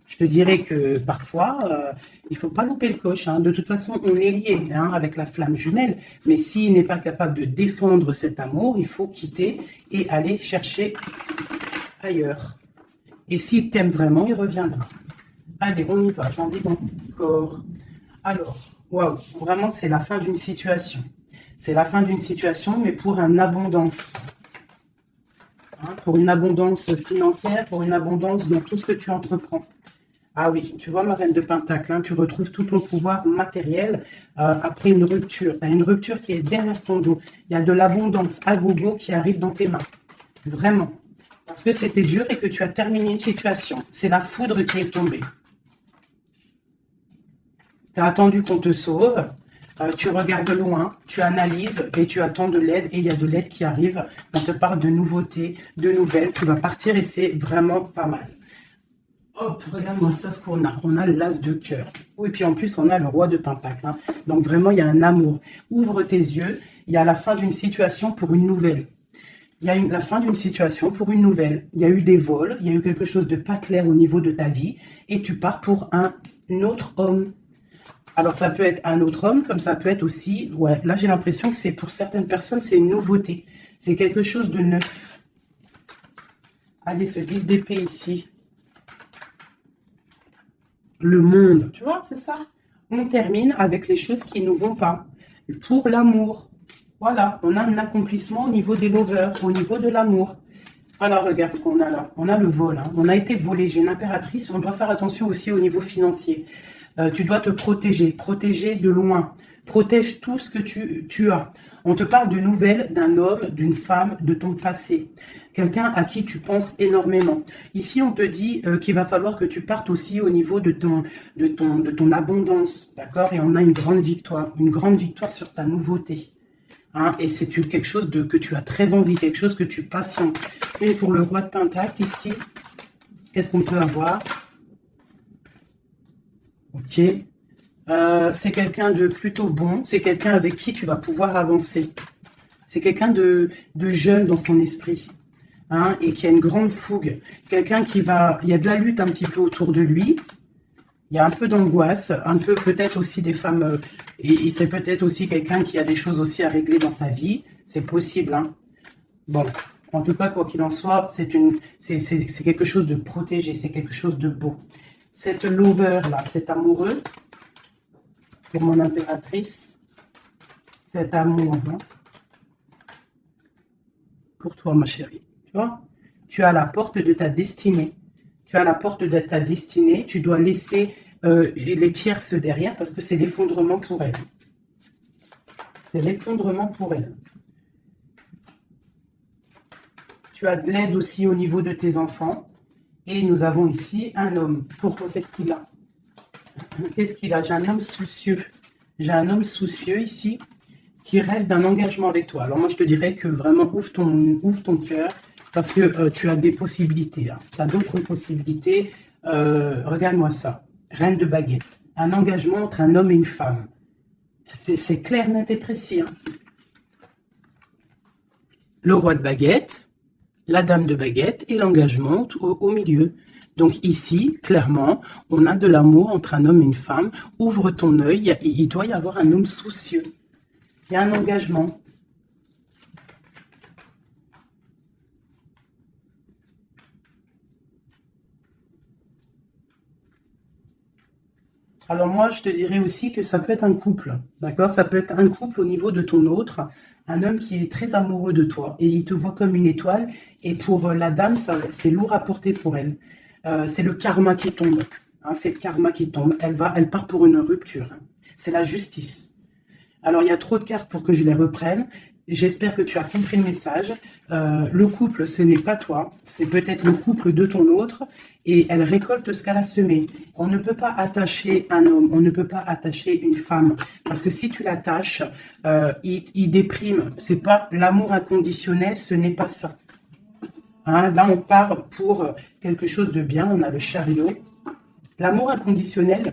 je te dirais que parfois, il ne faut pas louper le coche. Hein. De toute façon, on est lié hein, avec la flamme jumelle. Mais s'il n'est pas capable de défendre cet amour, il faut quitter et aller chercher ailleurs. Et s'il t'aime vraiment, il reviendra. Allez, on y va. J'ai envie d'encore. Alors, waouh, vraiment, c'est la fin d'une situation. C'est la fin d'une situation, mais pour une abondance. Hein, pour une abondance financière, pour une abondance dans tout ce que tu entreprends. Ah oui, tu vois, ma reine de Pentacle, hein, tu retrouves tout ton pouvoir matériel après une rupture. Tu as une rupture qui est derrière ton dos. Il y a de l'abondance à gogo qui arrive dans tes mains. Vraiment. Parce que c'était dur et que tu as terminé une situation. C'est la foudre qui est tombée. Tu as attendu qu'on te sauve, tu regardes loin, tu analyses et tu attends de l'aide et il y a de l'aide qui arrive. On te parle de nouveautés, de nouvelles, tu vas partir et c'est vraiment pas mal. Hop, regarde-moi ça ce qu'on a. On a l'as de cœur. Oui, et puis en plus, on a le roi de Pentacle. Hein. Donc vraiment, il y a un amour. Ouvre tes yeux, il y a la fin d'une situation pour une nouvelle. Il y a la fin d'une situation pour une nouvelle. Il y a eu des vols, il y a eu quelque chose de pas clair au niveau de ta vie et tu pars pour un autre homme. Alors, ça peut être un autre homme, comme ça peut être aussi... Ouais, là, j'ai l'impression que c'est pour certaines personnes, c'est une nouveauté. C'est quelque chose de neuf. Allez, ce 10 d'épée ici. Le monde, tu vois, c'est ça. On termine avec les choses qui ne nous vont pas. Pour l'amour. Voilà, on a un accomplissement au niveau des lovers, au niveau de l'amour. Voilà, regarde ce qu'on a là. On a le vol. Hein. On a été volé. J'ai une impératrice. On doit faire attention aussi au niveau financier. Tu dois te protéger. Protéger de loin. Protège tout ce que tu as. On te parle de nouvelles d'un homme, d'une femme, de ton passé. Quelqu'un à qui tu penses énormément. Ici, on te dit qu'il va falloir que tu partes aussi au niveau de ton abondance. D'accord? Et on a une grande victoire sur ta nouveauté. Hein, et c'est quelque chose que tu as très envie, quelque chose que tu patientes. Et pour le roi de Pentacle, ici, qu'est-ce qu'on peut avoir? Ok. C'est quelqu'un de plutôt bon. C'est quelqu'un avec qui tu vas pouvoir avancer. C'est quelqu'un de jeune dans son esprit. Hein, et qui a une grande fougue. Quelqu'un qui va... Il y a de la lutte un petit peu autour de lui. Il y a un peu d'angoisse, un peu peut-être aussi des femmes, et c'est peut-être aussi quelqu'un qui a des choses aussi à régler dans sa vie, c'est possible. Hein. Bon, en tout cas, quoi qu'il en soit, c'est quelque chose de protégé, c'est quelque chose de beau. Cette lover là, cet amoureux, pour mon impératrice, cet amour, hein, pour toi, ma chérie, tu vois, tu as la porte de ta destinée. Tu as la porte de ta destinée, tu dois laisser les tierces derrière parce que c'est l'effondrement pour elle. C'est l'effondrement pour elle. Tu as de l'aide aussi au niveau de tes enfants. Et nous avons ici un homme. Pourquoi? Qu'est-ce qu'il a? Qu'est-ce qu'il a? J'ai un homme soucieux. J'ai un homme soucieux ici qui rêve d'un engagement avec toi. Alors moi, je te dirais que vraiment, ouvre ton cœur. Parce que tu as des possibilités. Tu as d'autres possibilités. Regarde-moi ça. Reine de baguette. Un engagement entre un homme et une femme. C'est clair, net et précis. Hein. Le roi de baguette, la dame de baguette et l'engagement au milieu. Donc ici, clairement, on a de l'amour entre un homme et une femme. Ouvre ton œil. Il doit y avoir un homme soucieux. Il y a un engagement. Alors moi, je te dirais aussi que ça peut être un couple, d'accord? Ça peut être un couple au niveau de ton autre, un homme qui est très amoureux de toi et il te voit comme une étoile. Et pour la dame, ça, c'est lourd à porter pour elle. C'est le karma qui tombe, hein, c'est le karma qui tombe. Elle part pour une rupture, hein. C'est la justice. Alors, il y a trop de cartes pour que je les reprenne. J'espère que tu as compris le message. Le couple, ce n'est pas toi. C'est peut-être le couple de ton autre. Et elle récolte ce qu'elle a semé. On ne peut pas attacher un homme. On ne peut pas attacher une femme. Parce que si tu l'attaches, il déprime. C'est pas l'amour inconditionnel. Ce n'est pas ça. Hein, là, on part pour quelque chose de bien. On a le chariot. L'amour inconditionnel,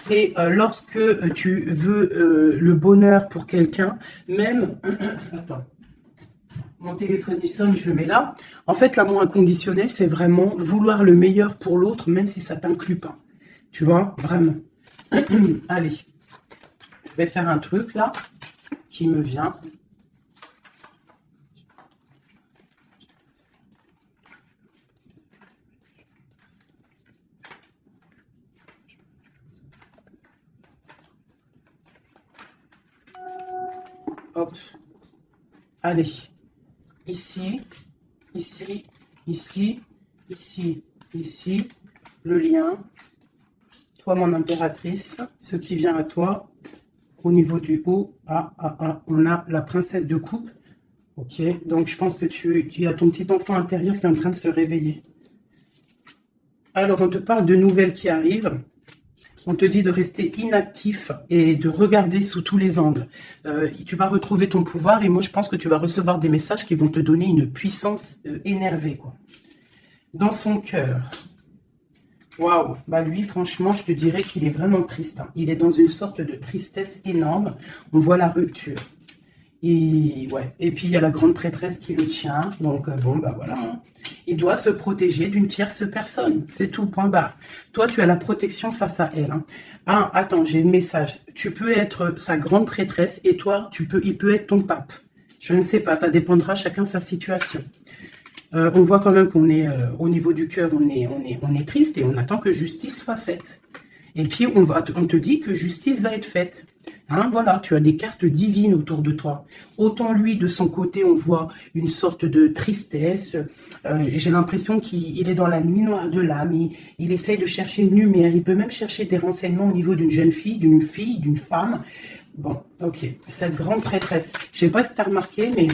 c'est lorsque tu veux le bonheur pour quelqu'un, même... Attends, mon téléphone il sonne, je le mets là. En fait, l'amour inconditionnel, c'est vraiment vouloir le meilleur pour l'autre, même si ça t'inclut pas. Tu vois, vraiment. Allez, je vais faire un truc là, qui me vient. Hop. Allez. Ici, ici, ici, ici, ici. Le lien. Toi, mon impératrice. Ce qui vient à toi. Au niveau du haut. On a la princesse de coupe. Ok. Donc, je pense que tu as ton petit enfant intérieur qui est en train de se réveiller. Alors, on te parle de nouvelles qui arrivent. On te dit de rester inactif et de regarder sous tous les angles. Tu vas retrouver ton pouvoir et moi, je pense que tu vas recevoir des messages qui vont te donner une puissance énervée, quoi. Dans son cœur. Waouh. Bah lui, franchement, je te dirais qu'il est vraiment triste, hein. Il est dans une sorte de tristesse énorme. On voit la rupture. Et, ouais. Et puis, il y a la grande prêtresse qui le tient. Donc, bon, bah voilà, hein. Il doit se protéger d'une tierce personne. C'est tout, point barre. Toi, tu as la protection face à elle, hein. Ah, attends, j'ai le message. Tu peux être sa grande prêtresse et toi, il peut être ton pape. Je ne sais pas, ça dépendra chacun sa situation. On voit quand même qu'on est au niveau du cœur, on est triste et on attend que justice soit faite. Et puis, on te dit que justice va être faite. Hein, voilà, tu as des cartes divines autour de toi. Autant lui, de son côté, on voit une sorte de tristesse. J'ai l'impression qu'il est dans la nuit noire de l'âme. Il essaye de chercher une lumière. Il peut même chercher des renseignements au niveau d'une jeune fille, d'une femme. Bon, ok. Cette grande prêtresse. Je ne sais pas si tu as remarqué, mais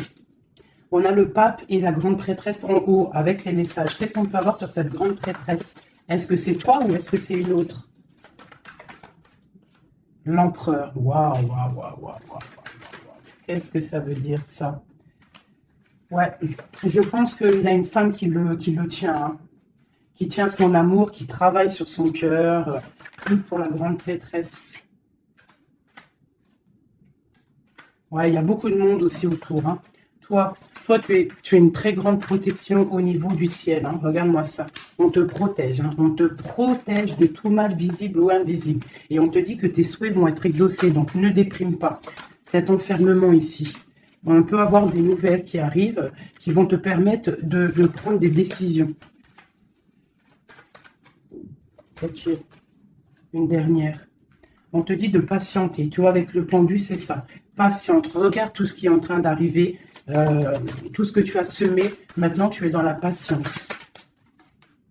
on a le pape et la grande prêtresse en haut avec les messages. Qu'est-ce qu'on peut avoir sur cette grande prêtresse? Est-ce que c'est toi ou est-ce que c'est une autre? L'empereur. Waouh, waouh, waouh, waouh. Qu'est-ce que ça veut dire, ça? Ouais, je pense qu'il a une femme qui le tient, hein, qui tient son amour, qui travaille sur son cœur, pour la grande prêtresse. Ouais, il y a beaucoup de monde aussi autour, hein. Toi, tu es une très grande protection au niveau du ciel, hein. Regarde-moi ça. On te protège, hein. On te protège de tout mal visible ou invisible. Et on te dit que tes souhaits vont être exaucés, donc ne déprime pas. Cet enfermement ici. On peut avoir des nouvelles qui arrivent, qui vont te permettre de prendre des décisions. Ok. Une dernière. On te dit de patienter. Tu vois, avec le pendu, c'est ça. Patiente. Regarde tout ce qui est en train d'arriver. Tout ce que tu as semé, maintenant tu es dans la patience.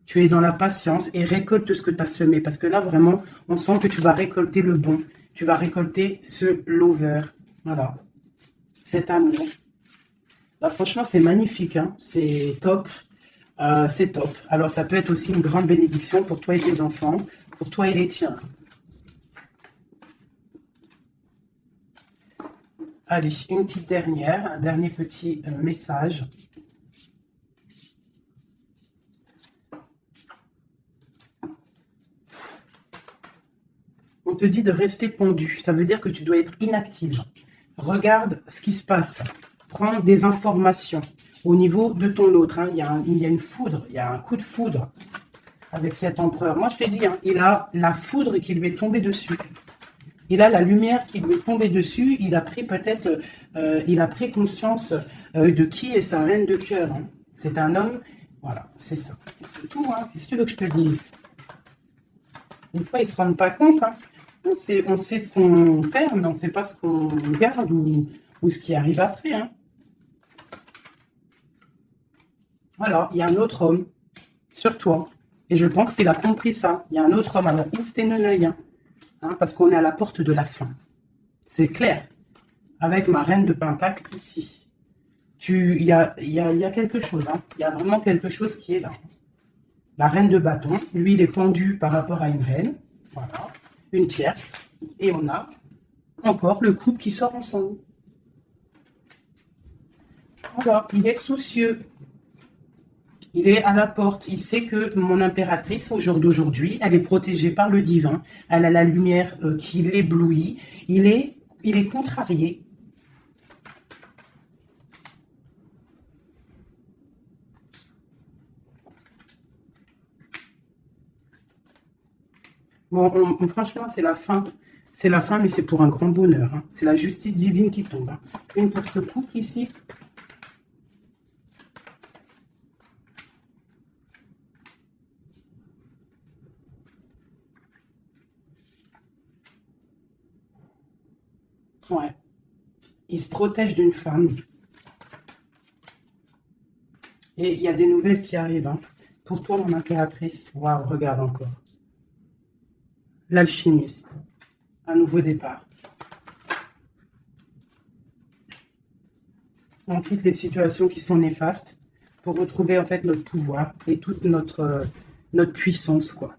Tu es dans la patience et récolte ce que tu as semé. Parce que là, vraiment, on sent que tu vas récolter le bon. Tu vas récolter ce lover. Voilà. Cet amour. Bah, franchement, c'est magnifique, hein. C'est top. C'est top. Alors, ça peut être aussi une grande bénédiction pour toi et tes enfants, pour toi et les tiens. Allez, une petite dernière, un dernier petit message. On te dit de rester pendu. Ça veut dire que tu dois être inactive. Regarde ce qui se passe. Prends des informations au niveau de ton autre, hein. Il y a une foudre, il y a un coup de foudre avec cet empereur. Moi, je te dis, hein, il a la foudre qui lui est tombée dessus. Il a la lumière qui lui est tombée dessus. Il a pris peut-être, il a pris conscience de qui est sa reine de cœur, hein. C'est un homme, voilà, c'est ça. C'est tout, hein. Qu'est-ce que tu veux que je te dise? Des fois, ils ne se rendent pas compte. Hein. On sait ce qu'on perd, mais on ne sait pas ce qu'on garde ou ce qui arrive après. Hein. Alors, il y a un autre homme sur toi. Et je pense qu'il a compris ça. Il y a un autre homme. Alors, ouvre tes œil, hein, parce qu'on est à la porte de la fin. C'est clair. Avec ma reine de Pentacle ici. Il y a quelque chose. Hein. Il y a vraiment quelque chose qui est là. La reine de bâton. Lui, il est pendu par rapport à une reine. Voilà. Une tierce. Et on a encore le couple qui sort ensemble. Voilà. Il est soucieux. Il est à la porte. Il sait que mon impératrice, au jour d'aujourd'hui, elle est protégée par le divin. Elle a la lumière qui l'éblouit. Il est contrarié. Bon, franchement, c'est la fin. C'est la fin, mais c'est pour un grand bonheur. Hein. C'est la justice divine qui tombe. Hein. Une pour ce couple ici. Ouais. Il se protège d'une femme. Et il y a des nouvelles qui arrivent. Hein. Pour toi, mon impératrice. Waouh, regarde encore. L'alchimiste. Un nouveau départ. On quitte les situations qui sont néfastes pour retrouver en fait notre pouvoir et toute notre puissance, quoi.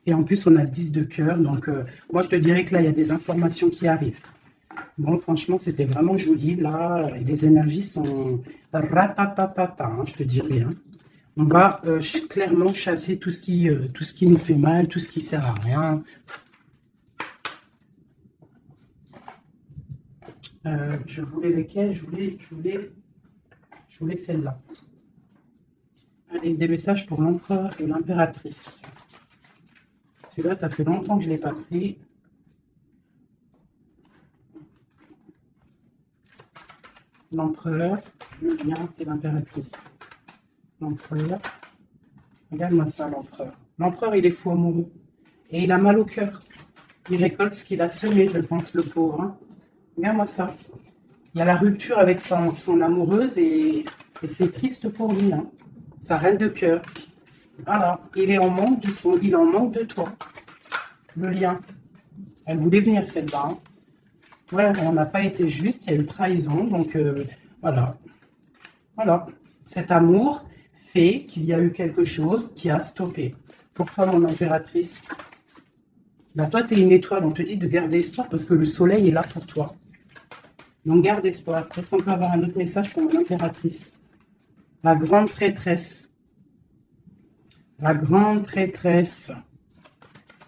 Et en plus, on a le 10 de cœur. Donc, moi, je te dirais que là, il y a des informations qui arrivent. Bon, franchement, c'était vraiment joli. Là, les énergies sont ratatatata, hein, je te dirais. Hein. On va clairement chasser tout ce qui nous fait mal, tout ce qui sert à rien. Je voulais lesquelles? Je voulais celle-là. Allez, des messages pour l'empereur et l'impératrice. Celui-là, ça fait longtemps que je ne l'ai pas pris. L'empereur, le lien et l'impératrice. L'empereur. Regarde-moi ça, l'empereur. L'empereur, il est fou amoureux. Et il a mal au cœur. Il récolte ce qu'il a semé, je pense, le pauvre. Hein. Regarde-moi ça. Il y a la rupture avec son amoureuse et c'est triste pour lui. Hein. Sa reine de cœur. Voilà. Il est en manque il est en manque de toi. Le lien. Elle voulait venir, celle-là. Hein. Ouais, on n'a pas été juste, il y a eu trahison, donc voilà. Voilà. Cet amour fait qu'il y a eu quelque chose qui a stoppé. Pour toi, mon impératrice, bah, toi, tu es une étoile, on te dit de garder espoir parce que le soleil est là pour toi. Donc, garde espoir. Est-ce qu'on peut avoir un autre message pour mon impératrice? La grande prêtresse. La grande prêtresse.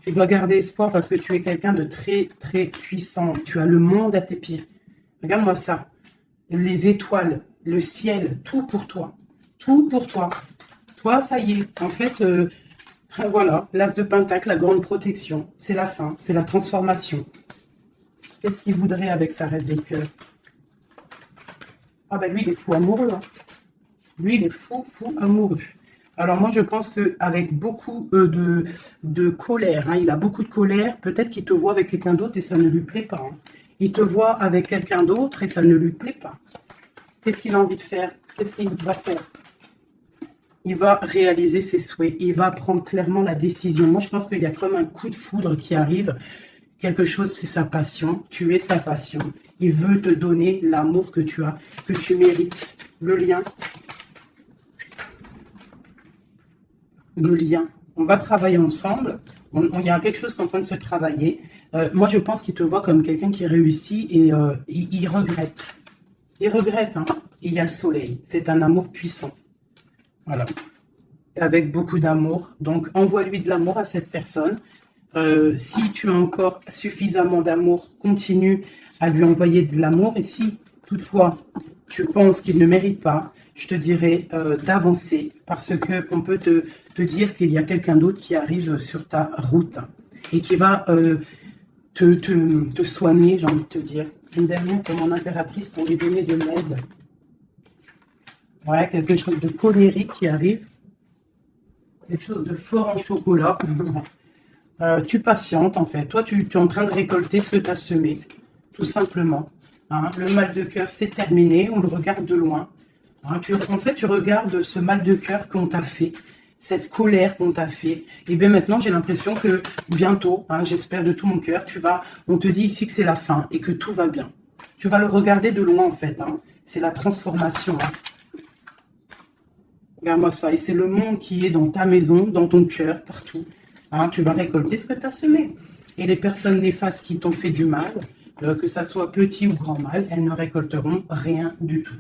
Tu dois garder espoir parce que tu es quelqu'un de très, très puissant. Tu as le monde à tes pieds. Regarde-moi ça. Les étoiles, le ciel, tout pour toi. Tout pour toi. Toi, ça y est. En fait, voilà, l'as de Pentacle, la grande protection. C'est la fin, c'est la transformation. Qu'est-ce qu'il voudrait avec sa reine de cœur? Ah ben lui, il est fou amoureux. Hein. Lui, il est fou, fou amoureux. Alors moi, je pense qu'avec beaucoup de colère, hein, il a beaucoup de colère, peut-être qu'il te voit avec quelqu'un d'autre et ça ne lui plaît pas. Hein. Il te voit avec quelqu'un d'autre et ça ne lui plaît pas. Qu'est-ce qu'il a envie de faire? Qu'est-ce qu'il va faire? Il va réaliser ses souhaits. Il va prendre clairement la décision. Moi, je pense qu'il y a comme un coup de foudre qui arrive. Quelque chose, c'est sa passion. Tu es sa passion. Il veut te donner l'amour que tu as, que tu mérites. Le lien. Le lien. On va travailler ensemble. Il y a quelque chose qui est en train de se travailler. Moi, je pense qu'il te voit comme quelqu'un qui réussit et il regrette. Il regrette. Hein. Et il y a le soleil. C'est un amour puissant. Voilà. Avec beaucoup d'amour. Donc, envoie-lui de l'amour à cette personne. Si tu as encore suffisamment d'amour, continue à lui envoyer de l'amour. Et si, toutefois, tu penses qu'il ne mérite pas, je te dirais d'avancer parce qu'on peut te dire qu'il y a quelqu'un d'autre qui arrive sur ta route et qui va te soigner, j'ai envie de te dire. Une dernière pour mon impératrice pour lui donner de l'aide. Ouais, quelque chose de colérique qui arrive. Quelque chose de fort en chocolat. Tu patientes, en fait. Toi, tu es en train de récolter ce que tu as semé, tout simplement. Hein, le mal de cœur, c'est terminé. On le regarde de loin. Hein, en fait, tu regardes ce mal de cœur qu'on t'a fait, cette colère qu'on t'a fait. Et bien maintenant, j'ai l'impression que bientôt, hein, j'espère de tout mon cœur, on te dit ici que c'est la fin et que tout va bien. Tu vas le regarder de loin, en fait. Hein. C'est la transformation. Hein. Regarde-moi ça. Et c'est le monde qui est dans ta maison, dans ton cœur, partout. Hein, tu vas récolter ce que tu as semé. Et les personnes néfastes qui t'ont fait du mal, que ça soit petit ou grand mal, elles ne récolteront rien du tout.